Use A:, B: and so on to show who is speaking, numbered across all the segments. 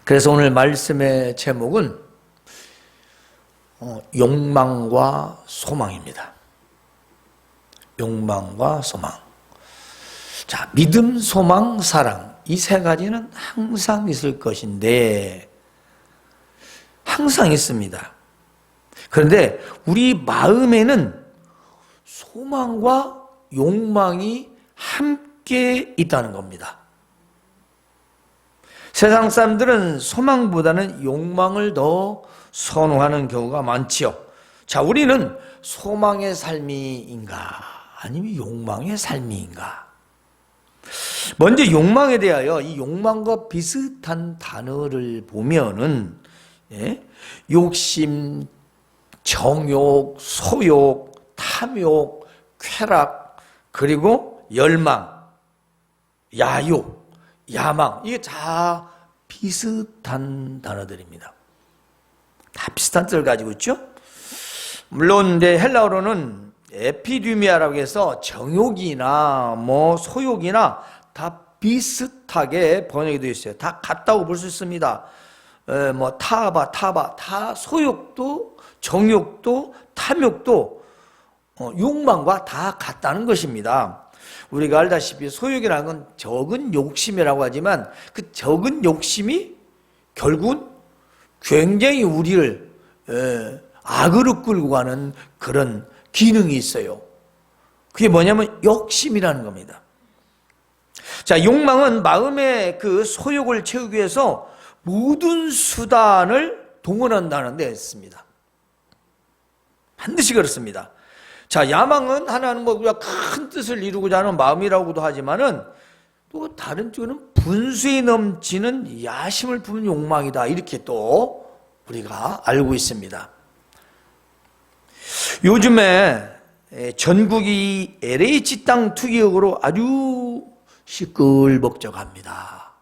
A: 그래서 오늘 말씀의 제목은 욕망과 소망입니다. 욕망과 소망. 자, 믿음, 소망, 사랑. 이 세 가지는 항상 있을 것인데, 항상 있습니다. 그런데 우리 마음에는 소망과 욕망이 함께 있다는 겁니다. 세상 사람들은 소망보다는 욕망을 더 선호하는 경우가 많지요. 자, 우리는 소망의 삶이인가 아니면 욕망의 삶이인가? 먼저 욕망에 대하여 이 욕망과 비슷한 단어를 보면은 욕심, 정욕, 소욕, 탐욕, 쾌락, 그리고 열망, 야욕, 야망, 이게 다 비슷한 단어들입니다. 다 비슷한 뜻을 가지고 있죠. 물론 헬라어로는 에피디미아라고 해서 정욕이나 소욕이나 다 비슷하게 번역이 되어 있어요. 다 같다고 볼 수 있습니다. 타바 다 소욕도 정욕도 탐욕도 욕망과 다 같다는 것입니다. 우리가 알다시피 소욕이라는 건 적은 욕심이라고 하지만 그 적은 욕심이 결국은 굉장히 우리를 악으로 끌고 가는 그런 기능이 있어요. 그게 뭐냐면 욕심이라는 겁니다. 자, 욕망은 마음의 그 소욕을 채우기 위해서 모든 수단을 동원한다는 데 있습니다. 반드시 그렇습니다. 자, 야망은 하나는 우리가 큰 뜻을 이루고자 하는 마음이라고도 하지만은 또 다른 쪽은 분수에 넘치는 야심을 품은 욕망이다. 이렇게 또 우리가 알고 있습니다. 요즘에 전국이 LH 땅 투기역으로 아주 시끌벅적합니다.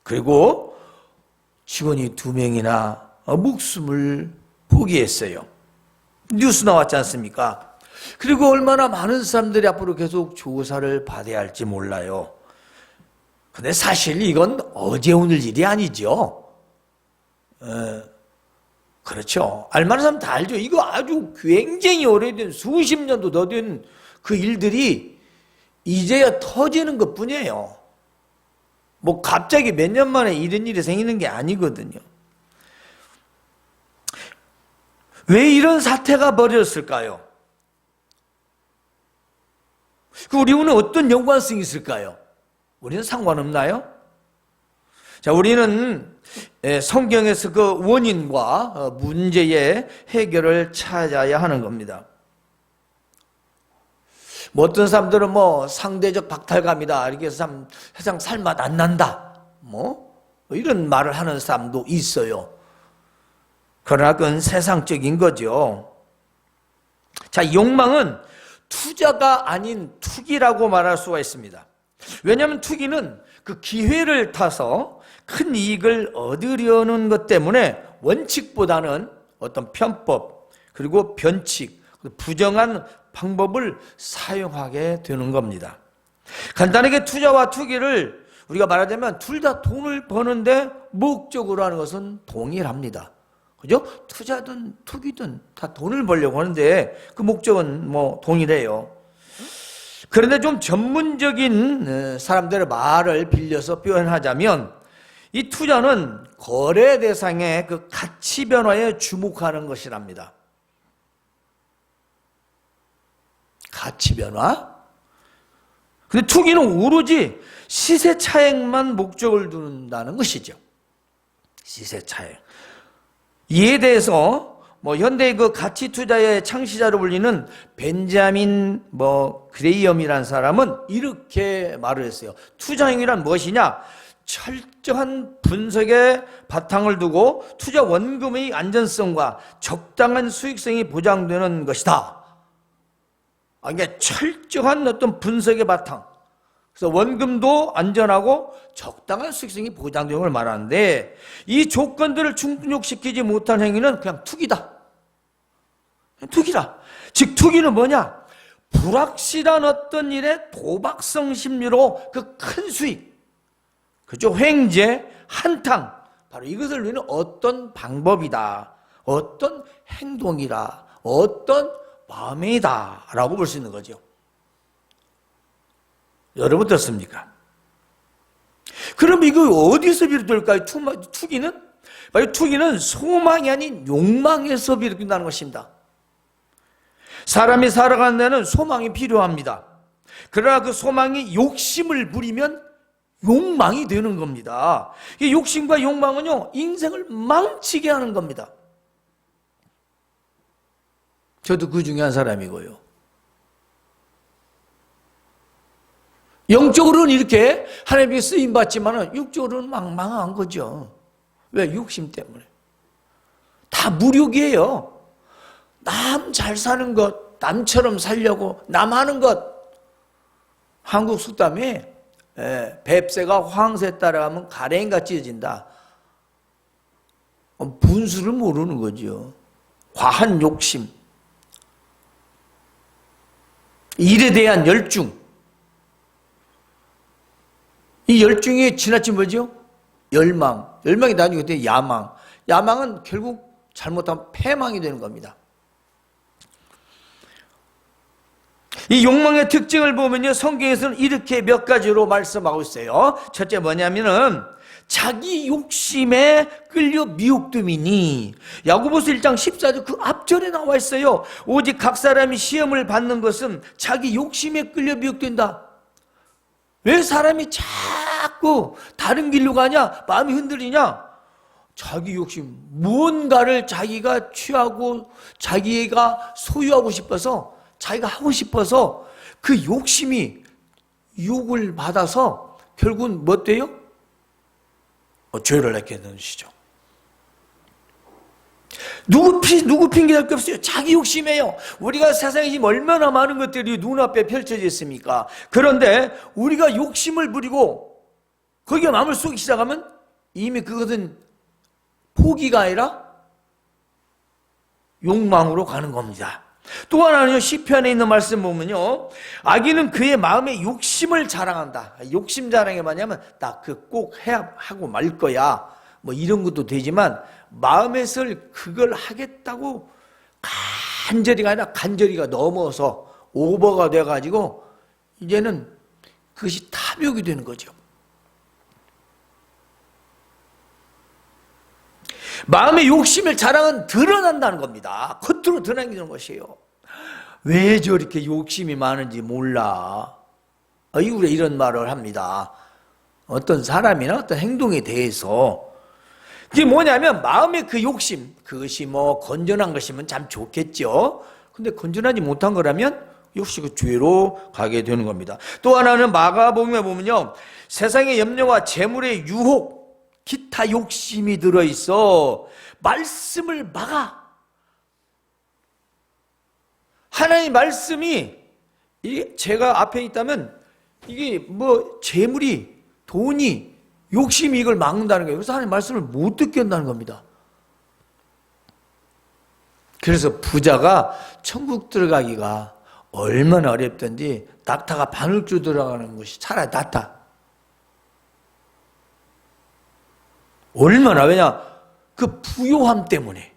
A: 그리고 직원이 2명이나 목숨을 포기했어요. 뉴스 나왔지 않습니까? 그리고 얼마나 많은 사람들이 앞으로 계속 조사를 받아야 할지 몰라요. 근데 사실 이건 어제 오늘 일이 아니죠. 그렇죠. 알만한 사람 다 알죠. 이거 아주 굉장히 오래된 수십 년도 더 된 그 일들이 이제야 터지는 것 뿐이에요. 갑자기 몇 년 만에 이런 일이 생기는 게 아니거든요. 왜 이런 사태가 벌어졌을까요? 우리는 어떤 연관성이 있을까요? 우리는 상관없나요? 자, 우리는 성경에서 그 원인과 문제의 해결을 찾아야 하는 겁니다. 어떤 사람들은 상대적 박탈감이다. 이렇게 해서 세상 살맛 안 난다. 이런 말을 하는 사람도 있어요. 그러나 그건 세상적인 거죠. 자, 욕망은 투자가 아닌 투기라고 말할 수가 있습니다. 왜냐하면 투기는 그 기회를 타서 큰 이익을 얻으려는 것 때문에 원칙보다는 어떤 편법, 그리고 변칙, 부정한 방법을 사용하게 되는 겁니다. 간단하게 투자와 투기를 우리가 말하자면 둘 다 돈을 버는데 목적으로 하는 것은 동일합니다. 그죠? 투자든 투기든 다 돈을 벌려고 하는데 그 목적은 동일해요. 그런데 좀 전문적인 사람들의 말을 빌려서 표현하자면 이 투자는 거래 대상의 그 가치 변화에 주목하는 것이랍니다. 가치 변화? 근데 투기는 오로지 시세 차익만 목적을 두는다는 것이죠. 시세 차익. 이에 대해서 현대의 그 가치 투자의 창시자로 불리는 벤자민 그레이엄이라는 사람은 이렇게 말을 했어요. 투자 행위란 무엇이냐? 철저한 분석에 바탕을 두고 투자 원금의 안전성과 적당한 수익성이 보장되는 것이다. 그러니까 철저한 어떤 분석의 바탕. 그래서 원금도 안전하고 적당한 수익성이 보장되는 걸 말하는데 이 조건들을 충족시키지 못한 행위는 그냥 투기다. 투기다. 즉 투기는 뭐냐? 불확실한 어떤 일에 도박성 심리로 그 큰 수익, 그죠? 횡재, 한탕, 바로 이것을 우리는 어떤 방법이다, 어떤 행동이다, 어떤 마음이다 라고 볼 수 있는 거죠. 여러분 어떻습니까? 그럼 이거 어디서 비롯될까요? 투기는? 바로 투기는 소망이 아닌 욕망에서 비롯된다는 것입니다. 사람이 살아가는 데는 소망이 필요합니다. 그러나 그 소망이 욕심을 부리면 욕망이 되는 겁니다. 이 욕심과 욕망은요, 인생을 망치게 하는 겁니다. 저도 그 중에 한 사람이고요. 영적으로는 이렇게 하나님께 쓰임받지만 육적으로는 망망한 거죠. 왜? 욕심 때문에. 다 무력이에요. 남 잘 사는 것, 남처럼 살려고 남 하는 것. 한국 속담에 뱁새가 황새 따라가면 가래인같이 찢어진다. 분수를 모르는 거죠. 과한 욕심, 일에 대한 열중. 이 열중이 지나친 뭐죠? 열망. 열망이 나중에 어떻게 야망. 야망은 결국 잘못하면 패망이 되는 겁니다. 이 욕망의 특징을 보면요, 성경에서는 이렇게 몇 가지로 말씀하고 있어요. 첫째 뭐냐면은 자기 욕심에 끌려 미혹됨이니, 야고보서 1장 14절 그 앞절에 나와 있어요. 오직 각 사람이 시험을 받는 것은 자기 욕심에 끌려 미혹된다. 왜 사람이 자꾸 다른 길로 가냐? 마음이 흔들리냐? 자기 욕심, 무언가를 자기가 취하고 자기가 소유하고 싶어서, 자기가 하고 싶어서 그 욕심이 유혹을 받아서 결국은 뭐 돼요? 죄를 낳게 되는 것이죠. 누구 핑계될 게 없어요. 자기 욕심이에요. 우리가 세상에 지금 얼마나 많은 것들이 눈앞에 펼쳐져 있습니까? 그런데 우리가 욕심을 부리고 거기에 마음을 쏟기 시작하면 이미 그것은 포기가 아니라 욕망으로 가는 겁니다. 또 하나는요, 시편에 있는 말씀 보면요, 악인은 그의 마음의 욕심을 자랑한다. 욕심 자랑이 뭐냐면 나 그 꼭 하고 말 거야, 뭐 이런 것도 되지만 마음에서 그걸 하겠다고 간절히가 아니라 간절히가 넘어서 오버가 돼가지고 이제는 그것이 탐욕이 되는 거죠. 마음의 욕심을 자랑은 드러난다는 겁니다. 겉으로 드러나는 것이에요. 왜 저렇게 욕심이 많은지 몰라. 이후에 이런 말을 합니다. 어떤 사람이나 어떤 행동에 대해서. 그게 뭐냐면 마음의 그 욕심, 그것이 뭐 건전한 것이면 참 좋겠죠. 근데 건전하지 못한 거라면 역시 그 죄로 가게 되는 겁니다. 또 하나는 마가복음에 보면요, 세상의 염려와 재물의 유혹, 기타 욕심이 들어있어 말씀을 막아. 하나님의 말씀이 제가 앞에 있다면 이게 뭐 재물이, 돈이, 욕심이 이걸 막는다는 거예요. 그래서 하나님의 말씀을 못 듣게 한다는 겁니다. 그래서 부자가 천국 들어가기가 얼마나 어렵던지 낙타가 바늘줄 들어가는 것이 차라리 낫다. 얼마나, 왜냐, 그 부요함 때문에,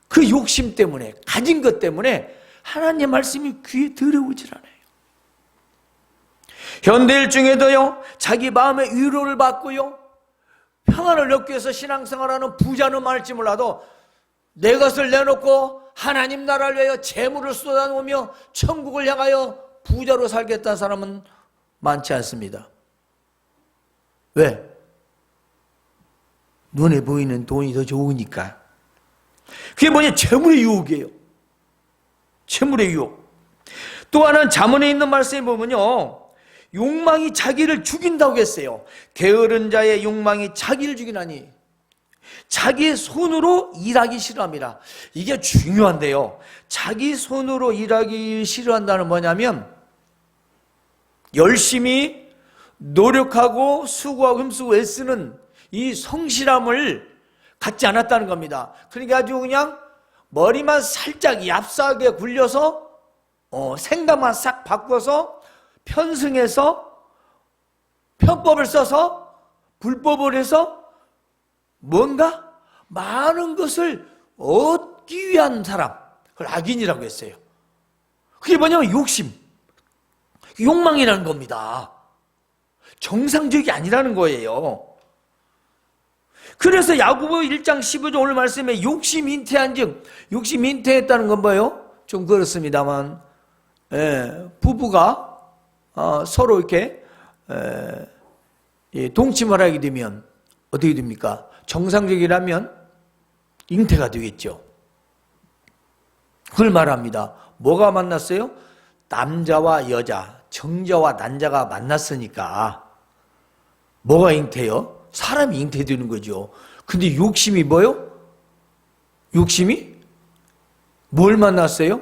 A: 그 욕심 때문에, 가진 것 때문에 하나님의 말씀이 귀에 들어오질 않아요. 현대일 중에도요, 자기 마음의 위로를 받고요, 평안을 얻기 위해서 신앙생활하는 부자는 많을지 몰라도 내 것을 내놓고 하나님 나라를 위하여 재물을 쏟아놓으며 천국을 향하여 부자로 살겠다는 사람은 많지 않습니다. 왜? 눈에 보이는 돈이 더 좋으니까. 그게 뭐냐? 재물의 유혹이에요. 재물의 유혹. 또 하나는 잠언에 있는 말씀에 보면요, 욕망이 자기를 죽인다고 했어요. 게으른 자의 욕망이 자기를 죽이나니 자기 손으로 일하기 싫어합니다. 이게 중요한데요, 자기 손으로 일하기 싫어한다는 뭐냐면 열심히 노력하고 수고하고 힘쓰고 애쓰는 이 성실함을 갖지 않았다는 겁니다. 그러니까 아주 그냥 머리만 살짝 얍싸게 굴려서 생각만 싹 바꿔서 편승해서 편법을 써서 불법을 해서 뭔가 많은 것을 얻기 위한 사람, 그걸 악인이라고 했어요. 그게 뭐냐면 욕심, 욕망이라는 겁니다. 정상적이 아니라는 거예요. 그래서 야고보 1장 15절 오늘 말씀에 욕심 잉태한 즉, 욕심 잉태했다는 건 뭐예요? 좀 그렇습니다만, 부부가 서로 이렇게 동침을 하게 되면 어떻게 됩니까? 정상적이라면 잉태가 되겠죠. 그걸 말합니다. 뭐가 만났어요? 남자와 여자, 정자와 난자가 만났으니까 뭐가 잉태요? 사람이 잉태되는 거죠. 근데 욕심이 뭐요? 욕심이 뭘 만났어요?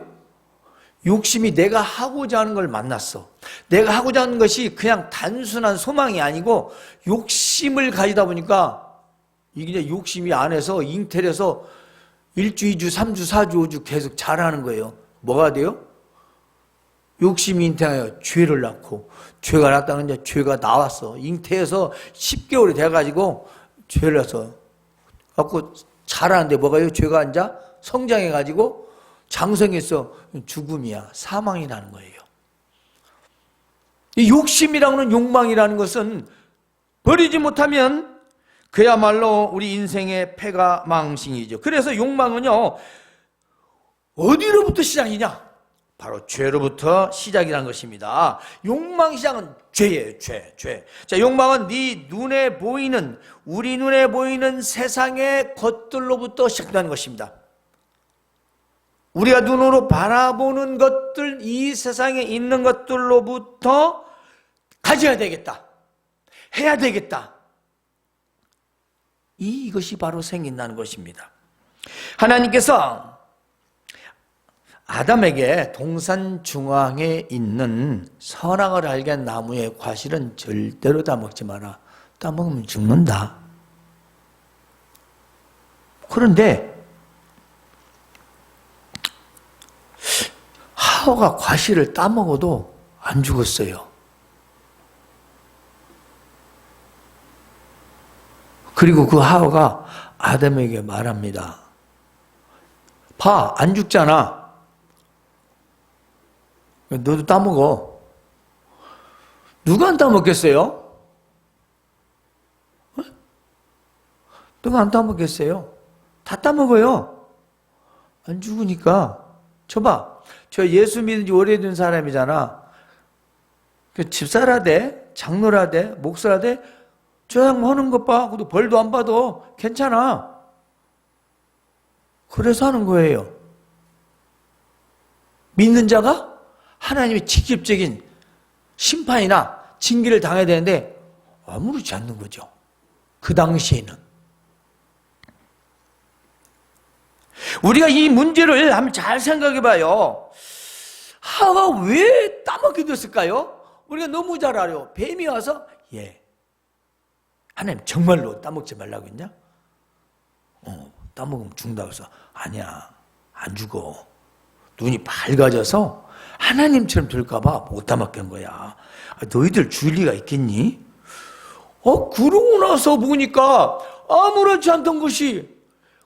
A: 욕심이 내가 하고자 하는 걸 만났어. 내가 하고자 하는 것이 그냥 단순한 소망이 아니고 욕심을 가지다 보니까 이게 욕심이 안에서 잉태해서 1주, 2주, 3주, 4주, 5주 계속 자라는 거예요. 뭐가 돼요? 욕심이 잉태하여 죄를 낳고, 죄가 낳았다는 이제 죄가 나왔어. 잉태해서 10개월이 돼가지고 죄를 낳았어. 갖고 자라는데 뭐가요? 죄가 앉아 성장해가지고 장성해서 죽음이야. 사망이 나는 거예요. 이 욕심이라는 욕망이라는 것은 버리지 못하면 그야말로 우리 인생의 패가 망신이죠. 그래서 욕망은요, 어디로부터 시작이냐? 바로 죄로부터 시작이라는 것입니다. 욕망 시작은 죄예요, 죄. 자, 욕망은 네 눈에 보이는, 우리 눈에 보이는 세상의 것들로부터 시작되는 것입니다. 우리가 눈으로 바라보는 것들, 이 세상에 있는 것들로부터 가져야 되겠다, 해야 되겠다, 이것이 바로 생긴다는 것입니다. 하나님께서 아담에게 동산 중앙에 있는 선악을 알게 한 나무의 과실은 절대로 따먹지 마라. 따먹으면 죽는다. 그런데 하와가 과실을 따먹어도 안 죽었어요. 그리고 그 하와가 아담에게 말합니다. 봐, 안 죽잖아. 너도 따먹어. 누가 안 따먹겠어요? 누가 안 따먹겠어요? 다 따먹어요. 안 죽으니까. 저봐, 저 예수 믿은 지 오래된 사람이잖아. 집사라대, 장로라대, 목사라대, 저 양 하는 것 봐. 그래도 벌도 안 받아. 괜찮아. 그래서 하는 거예요. 믿는 자가 하나님의 직접적인 심판이나 징계를 당해야 되는데 아무렇지 않는 거죠. 그 당시에는. 우리가 이 문제를 한번 잘 생각해 봐요. 하와가 왜 따먹게 됐을까요? 우리가 너무 잘 알아요. 뱀이 와서 하나님 정말로 따먹지 말라고 했냐? 따먹으면 죽는다고 해서 아니야, 안 죽어. 눈이 밝아져서 하나님처럼 될까봐 못 따먹게 한 거야. 너희들 죽을 리가 있겠니? 그러고 나서 보니까 아무렇지 않던 것이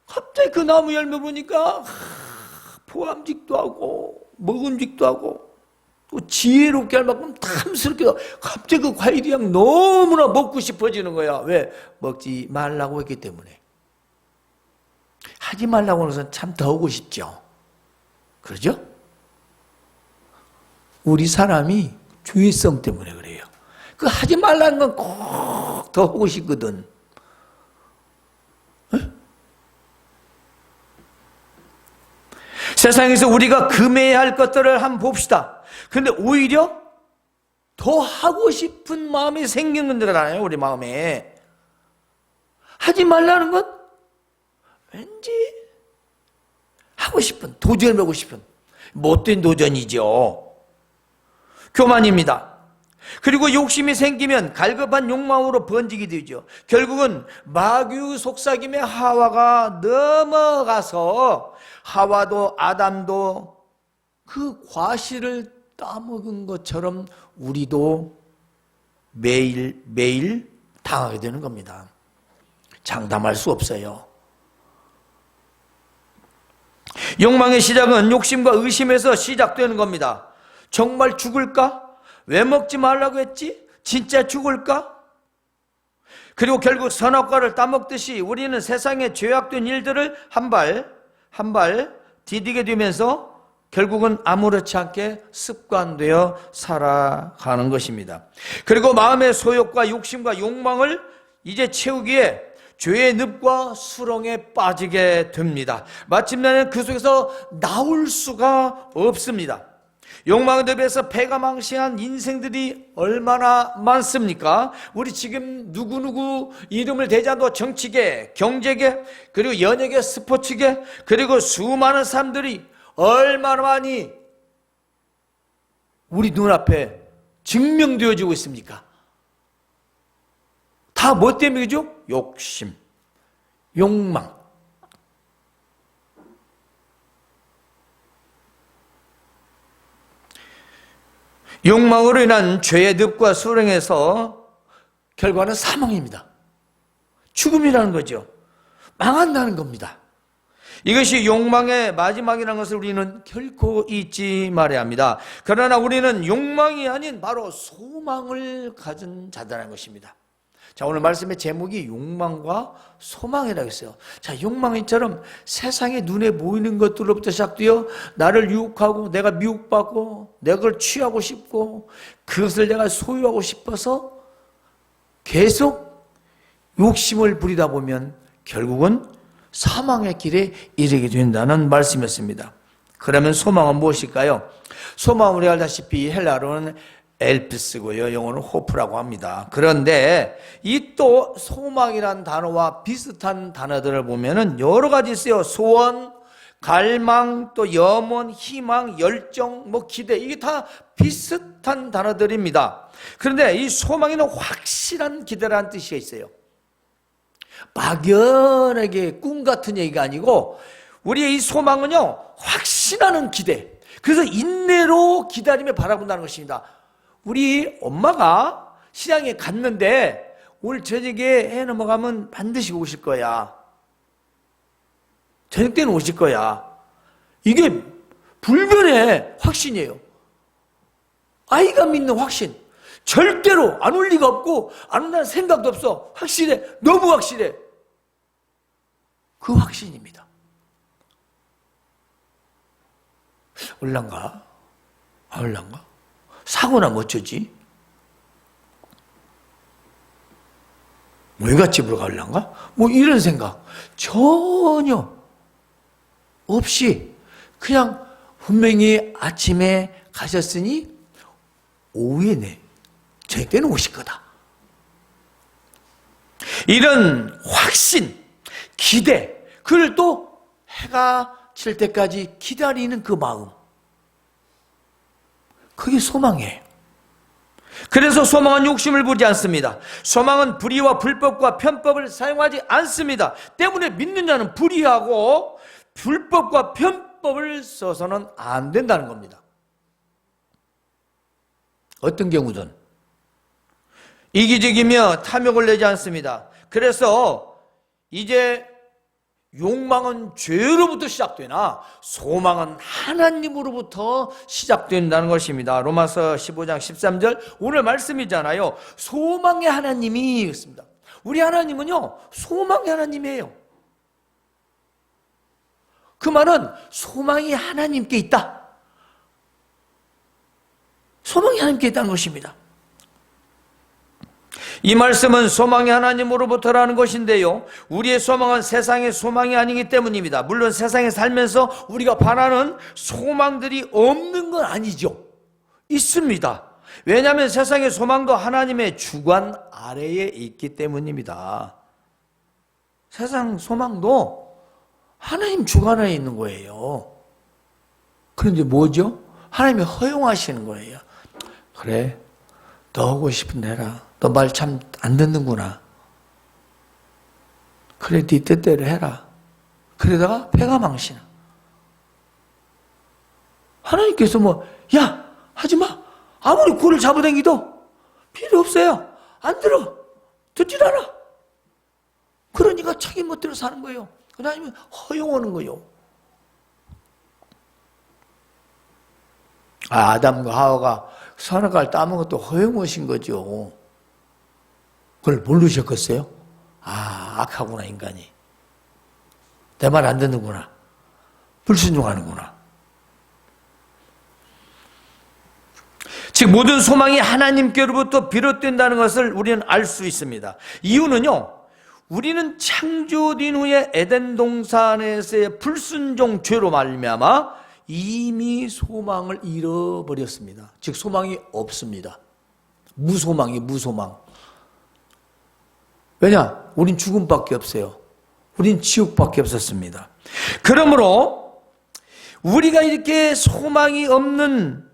A: 갑자기 그 나무 열매 보니까 보암직도 하고 먹음직도 하고 또 지혜롭게 할 만큼 탐스럽게 갑자기 그 과일이 그냥 너무나 먹고 싶어지는 거야. 왜? 먹지 말라고 했기 때문에. 하지 말라고 하는 것은 참 더 하고 싶죠. 그러죠? 우리 사람이 주의성 때문에 그래요. 그 하지 말라는 건 꼭 더 하고 싶거든. 에? 세상에서 우리가 금해야 할 것들을 한번 봅시다. 그런데 오히려 더 하고 싶은 마음이 생기는 거잖아요. 우리 마음에. 하지 말라는 건 왠지 하고 싶은, 도전을 하고 싶은 못된 도전이죠. 교만입니다. 그리고 욕심이 생기면 갈급한 욕망으로 번지게 되죠. 결국은 마귀 속삭임에 하와가 넘어가서 하와도 아담도 그 과실을 따먹은 것처럼 우리도 매일 당하게 되는 겁니다. 장담할 수 없어요. 욕망의 시작은 욕심과 의심에서 시작되는 겁니다. 정말 죽을까? 왜 먹지 말라고 했지? 진짜 죽을까? 그리고 결국 선악과를 따먹듯이 우리는 세상의 죄악된 일들을 한 발 디디게 되면서 결국은 아무렇지 않게 습관되어 살아가는 것입니다. 그리고 마음의 소욕과 욕심과 욕망을 이제 채우기에 죄의 늪과 수렁에 빠지게 됩니다. 마침내는 그 속에서 나올 수가 없습니다. 욕망의 늪에서 패가 망신한 인생들이 얼마나 많습니까? 우리 지금 누구누구 이름을 대지 않도 정치계, 경제계, 그리고 연예계, 스포츠계, 그리고 수많은 사람들이 얼마나 많이 우리 눈앞에 증명되어지고 있습니까? 다 뭐 때문이죠? 욕심, 욕망. 욕망으로 인한 죄의 늪과 수렁에서 결과는 사망입니다. 죽음이라는 거죠. 망한다는 겁니다. 이것이 욕망의 마지막이라는 것을 우리는 결코 잊지 말아야 합니다. 그러나 우리는 욕망이 아닌 바로 소망을 가진 자들이라는 것입니다. 자, 오늘 말씀의 제목이 욕망과 소망이라고 했어요. 자, 욕망이처럼 세상에 눈에 보이는 것들로부터 시작되어 나를 유혹하고 내가 미혹받고 내가 그걸 취하고 싶고 그것을 내가 소유하고 싶어서 계속 욕심을 부리다 보면 결국은 사망의 길에 이르게 된다는 말씀이었습니다. 그러면 소망은 무엇일까요? 소망은 우리가 알다시피 헬라어로는 엘피스고요, 영어는 호프라고 합니다. 그런데 이 또 소망이란 단어와 비슷한 단어들을 보면은 여러 가지 있어요. 소원, 갈망, 또 염원, 희망, 열정, 기대, 이게 다 비슷한 단어들입니다. 그런데 이 소망에는 확실한 기대라는 뜻이 있어요. 막연하게 꿈 같은 얘기가 아니고 우리의 이 소망은요, 확신하는 기대. 그래서 인내로 기다리며 바라본다는 것입니다. 우리 엄마가 시장에 갔는데 오늘 저녁에 해 넘어가면 반드시 오실 거야. 저녁 때는 오실 거야. 이게 불변의 확신이에요. 아이가 믿는 확신. 절대로 안 올 리가 없고 안 온다는 생각도 없어. 확실해. 너무 확실해. 그 확신입니다. 올란가? 안 올란가? 사고 나면 어쩌지? 외갓집으로 갈란가? 이런 생각 전혀 없이 그냥 분명히 아침에 가셨으니 오후에 저녁 때는 오실 거다. 이런 확신, 기대, 그걸 또 해가 질 때까지 기다리는 그 마음, 그게 소망이에요. 그래서 소망은 욕심을 부리지 않습니다. 소망은 불의와 불법과 편법을 사용하지 않습니다. 때문에 믿는 자는 불의하고 불법과 편법을 써서는 안 된다는 겁니다. 어떤 경우든 이기적이며 탐욕을 내지 않습니다. 그래서 이제 욕망은 죄로부터 시작되나 소망은 하나님으로부터 시작된다는 것입니다. 로마서 15장 13절 오늘 말씀이잖아요. 소망의 하나님이 있습니다. 우리 하나님은요, 소망의 하나님이에요. 그 말은 소망이 하나님께 있다. 소망이 하나님께 있다는 것입니다. 이 말씀은 소망이 하나님으로부터라는 것인데요, 우리의 소망은 세상의 소망이 아니기 때문입니다. 물론 세상에 살면서 우리가 바라는 소망들이 없는 건 아니죠. 있습니다. 왜냐하면 세상의 소망도 하나님의 주관 아래에 있기 때문입니다. 세상 소망도 하나님 주관 아래에 있는 거예요. 그런데 뭐죠? 하나님이 허용하시는 거예요. 그래, 너 하고 싶은 데 해라. 너 말 참 안 듣는구나. 그래, 네 뜻대로 해라. 그러다가 패가 망신아. 하나님께서 야, 하지 마. 아무리 굴을 잡아당기도 필요 없어요. 안 들어. 듣질 않아. 그러니까 자기 멋대로 사는 거예요. 하나님은 허용하는 거예요. 아담과 하와가 선악과를 따먹은 것도 허용하신 거죠. 그걸 모르셨겠어요? 악하구나 인간이. 내 말 안 듣는구나. 불순종하는구나. 즉 모든 소망이 하나님께로부터 비롯된다는 것을 우리는 알 수 있습니다. 이유는요, 우리는 창조된 후에 에덴 동산에서의 불순종 죄로 말미암아 이미 소망을 잃어버렸습니다. 즉 소망이 없습니다. 무소망. 왜냐? 우린 죽음밖에 없어요. 우린 지옥밖에 없었습니다. 그러므로 우리가 이렇게 소망이 없는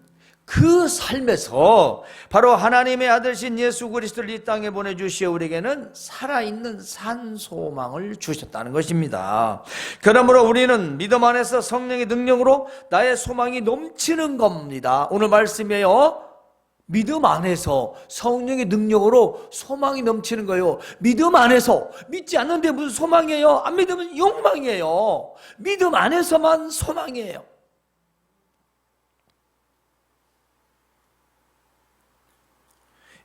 A: 그 삶에서 바로 하나님의 아들신 예수 그리스도를 이 땅에 보내주시어 우리에게는 살아있는 산 소망을 주셨다는 것입니다. 그러므로 우리는 믿음 안에서 성령의 능력으로 나의 소망이 넘치는 겁니다. 오늘 말씀이에요. 믿음 안에서 성령의 능력으로 소망이 넘치는 거예요. 믿음 안에서. 믿지 않는데 무슨 소망이에요? 안 믿으면 욕망이에요. 믿음 안에서만 소망이에요.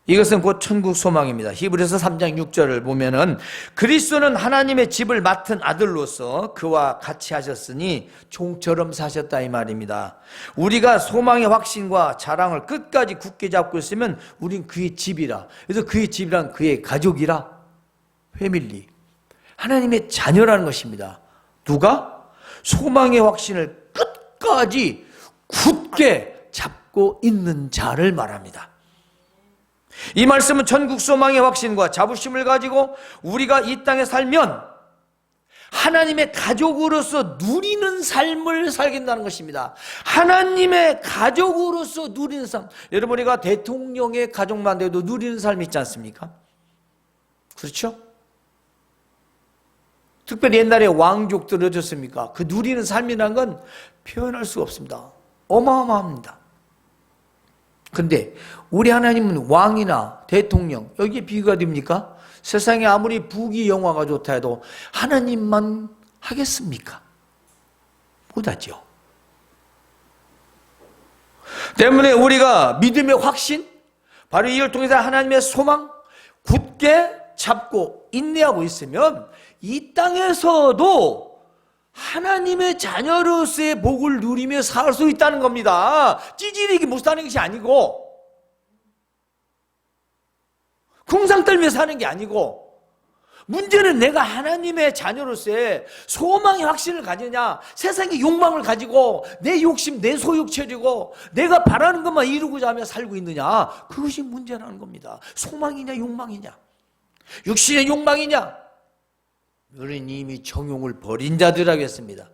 A: 이것은 곧 천국 소망입니다. 히브리서 3장 6절을 보면은 그리스도는 하나님의 집을 맡은 아들로서 그와 같이 하셨으니 종처럼 사셨다 이 말입니다. 우리가 소망의 확신과 자랑을 끝까지 굳게 잡고 있으면 우린 그의 집이라. 그래서 그의 집이란 그의 가족이라. 패밀리. 하나님의 자녀라는 것입니다. 누가? 소망의 확신을 끝까지 굳게 잡고 있는 자를 말합니다. 이 말씀은 천국 소망의 확신과 자부심을 가지고 우리가 이 땅에 살면 하나님의 가족으로서 누리는 삶을 살겠다는 것입니다. 하나님의 가족으로서 누리는 삶. 여러분 우리가 대통령의 가족만 돼도 누리는 삶이 있지 않습니까? 그렇죠? 특별히 옛날에 왕족들 어떻습니까? 그 누리는 삶이라는 건 표현할 수가 없습니다. 어마어마합니다. 근데 우리 하나님은 왕이나 대통령 여기에 비교가 됩니까? 세상에 아무리 부귀 영화가 좋다 해도 하나님만 하겠습니까? 못하죠. 때문에 우리가 믿음의 확신, 바로 이를 통해서 하나님의 소망 굳게 잡고 인내하고 있으면 이 땅에서도 하나님의 자녀로서의 복을 누리며 살 수 있다는 겁니다. 찌질이게 못 사는 것이 아니고, 궁상 떨며 사는 게 아니고, 문제는 내가 하나님의 자녀로서의 소망의 확신을 가지냐, 세상의 욕망을 가지고 내 욕심, 내 소욕 채우고 내가 바라는 것만 이루고자 하며 살고 있느냐, 그것이 문제라는 겁니다. 소망이냐 욕망이냐, 육신의 욕망이냐. 우리는 이미 정욕을 버린 자들이라겠습니다.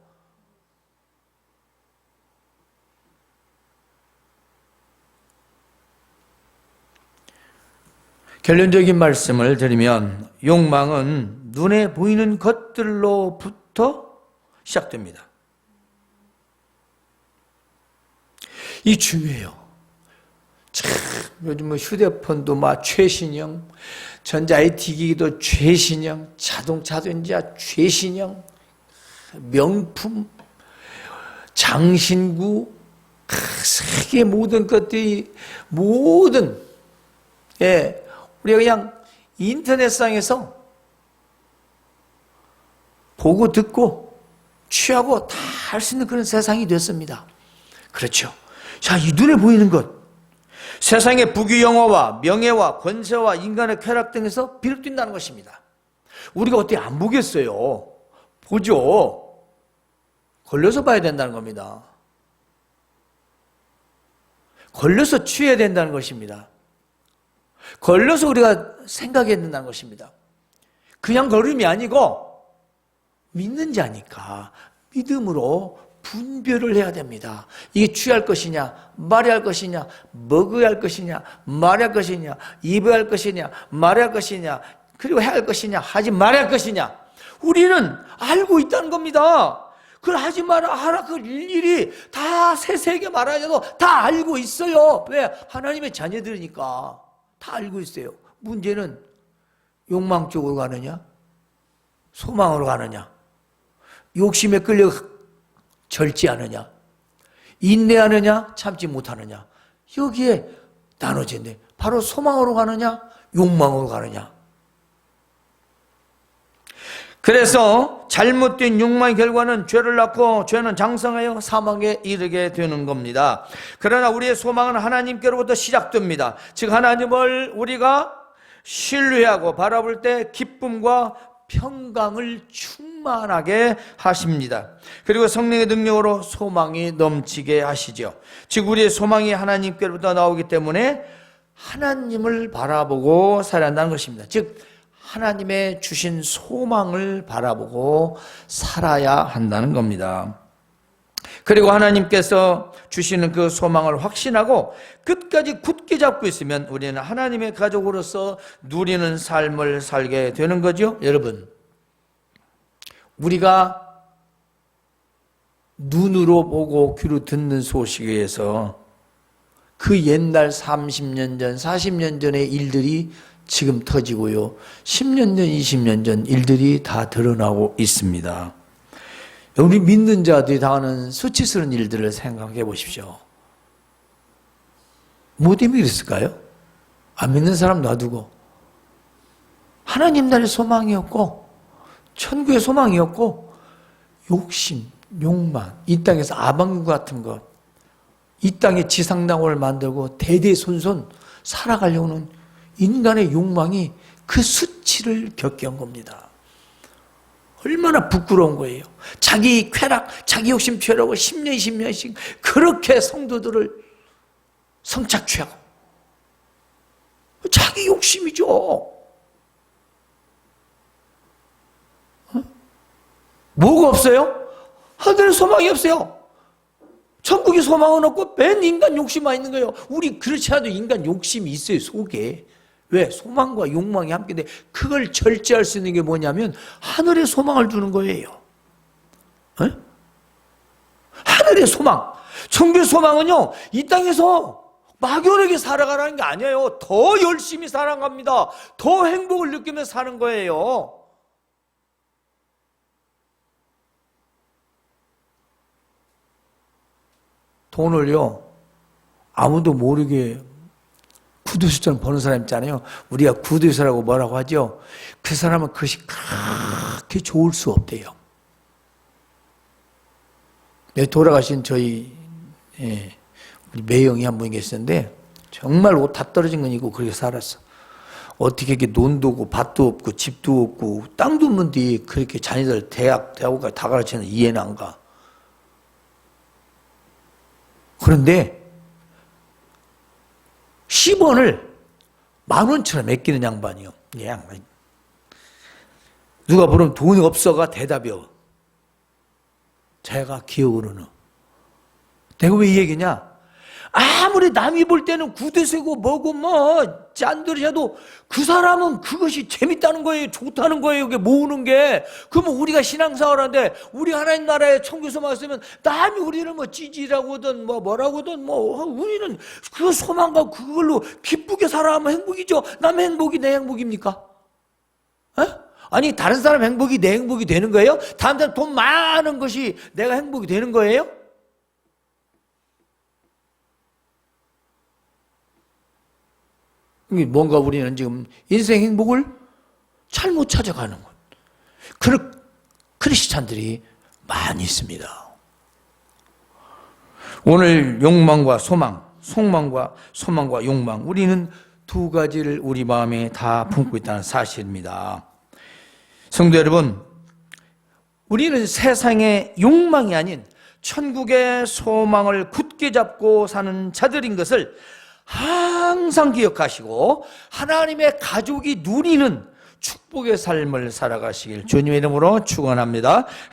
A: 결론적인 말씀을 드리면 욕망은 눈에 보이는 것들로부터 시작됩니다. 이 중요해요. 참 요즘 휴대폰도 막 최신형, 전자 IT 기기도 최신형, 자동차도 이제 최신형, 명품, 장신구, 세계 모든 것들이 모든 우리가 그냥 인터넷상에서 보고 듣고 취하고 다 할 수 있는 그런 세상이 됐습니다. 그렇죠. 자, 이 눈에 보이는 것, 세상의 부귀영화와 명예와 권세와 인간의 쾌락 등에서 비롯된다는 것입니다. 우리가 어떻게 안 보겠어요? 보죠. 걸려서 봐야 된다는 겁니다. 걸려서 취해야 된다는 것입니다. 걸려서 우리가 생각해야 된다는 것입니다. 그냥 걸음이 아니고 믿는 자니까 믿음으로 분별을 해야 됩니다. 이게 취할 것이냐, 말해야 할 것이냐, 먹어야 할 것이냐, 말해야 할 것이냐, 입어야 할 것이냐, 말해야 할 것이냐, 그리고 해야 할 것이냐, 하지 말아야 할 것이냐. 우리는 알고 있다는 겁니다. 그걸 하지 마라, 하라, 그 일일이 다 세세하게 말하자도 다 알고 있어요. 왜? 하나님의 자녀들이니까 다 알고 있어요. 문제는 욕망 쪽으로 가느냐, 소망으로 가느냐? 욕심에 끌려 절제하느냐? 인내하느냐? 참지 못하느냐? 여기에 나눠진대. 바로 소망으로 가느냐? 욕망으로 가느냐? 그래서 잘못된 욕망의 결과는 죄를 낳고 죄는 장성하여 사망에 이르게 되는 겁니다. 그러나 우리의 소망은 하나님께로부터 시작됩니다. 즉 하나님을 우리가 신뢰하고 바라볼 때 기쁨과 평강을 충만하게 하십니다. 그리고 성령의 능력으로 소망이 넘치게 하시죠. 즉 우리의 소망이 하나님께로부터 나오기 때문에 하나님을 바라보고 살아야 한다는 것입니다. 즉 하나님의 주신 소망을 바라보고 살아야 한다는 겁니다. 그리고 하나님께서 주시는 그 소망을 확신하고 끝까지 굳게 잡고 있으면 우리는 하나님의 가족으로서 누리는 삶을 살게 되는 거죠. 여러분, 우리가 눈으로 보고 귀로 듣는 소식에 의해서 그 옛날 30년 전, 40년 전의 일들이 지금 터지고요. 10년 전, 20년 전 일들이 다 드러나고 있습니다. 우리 믿는 자들이 당하는 수치스러운 일들을 생각해 보십시오. 뭐 때문에 그랬을까요? 안 믿는 사람 놔두고 하나님 나라의 소망이었고 천국의 소망이었고 욕심, 욕망, 이 땅에서 아방구 같은 것, 이 땅에 지상당원을 만들고 대대손손 살아가려는 인간의 욕망이 그 수치를 겪게 한 겁니다. 얼마나 부끄러운 거예요. 자기 쾌락, 자기 욕심 취하려고 10년, 20년씩 그렇게 성도들을 성착취하고 자기 욕심이죠. 뭐가 없어요? 하늘에 소망이 없어요. 천국의 소망은 없고 맨 인간 욕심만 있는 거예요. 우리 그렇지 않아도 인간 욕심이 있어요, 속에. 왜? 소망과 욕망이 함께인데 그걸 절제할 수 있는 게 뭐냐면 하늘의 소망을 주는 거예요. 에? 하늘의 소망. 천국의 소망은요, 이 땅에서 막연하게 살아가라는 게 아니에요. 더 열심히 살아갑니다. 더 행복을 느끼며 사는 거예요. 돈을요, 아무도 모르게 구두수처럼 버는 사람 있잖아요. 우리가 구두수라고 뭐라고 하죠? 그 사람은 그것이 그렇게 좋을 수 없대요. 돌아가신 저희 우리 매형이 한 분이 계셨는데 정말 옷 다 떨어진 건 이고 그렇게 살았어. 어떻게 이렇게 논도 없고 밭도 없고 집도 없고 땅도 없는데 그렇게 자녀들 대학까지 다 가르치는 이해는 안 가. 그런데 10원을 10,000원처럼 아끼는 양반이요. 양반. 누가 부르면 돈이 없어가 대답이요. 제가 기억으로는. 내가 왜 이 얘기냐? 아무리 남이 볼 때는 구두쇠고 뭐고 뭐 짠들이 해도 그 사람은 그것이 재밌다는 거예요. 좋다는 거예요. 그게 모으는 게. 그러면 우리가 신앙생활 하는데 우리 하나님 나라에 천국소망 있으면 남이 우리를 뭐 찌질하고 하든 뭐라고 하든 우리는 그 소망과 그걸로 기쁘게 살아가면 행복이죠. 남의 행복이 내 행복입니까? 에? 아니 다른 사람 행복이 내 행복이 되는 거예요? 다른 사람 돈 많은 것이 내가 행복이 되는 거예요? 뭔가 우리는 지금 인생 행복을 잘못 찾아가는 것. 그런 크리스찬들이 많이 있습니다. 오늘 욕망과 소망, 속망과 소망과 욕망, 우리는 두 가지를 우리 마음에 다 품고 있다는 사실입니다. 성도 여러분, 우리는 세상의 욕망이 아닌 천국의 소망을 굳게 잡고 사는 자들인 것을 항상 기억하시고 하나님의 가족이 누리는 축복의 삶을 살아가시길 주님의 이름으로 축원합니다.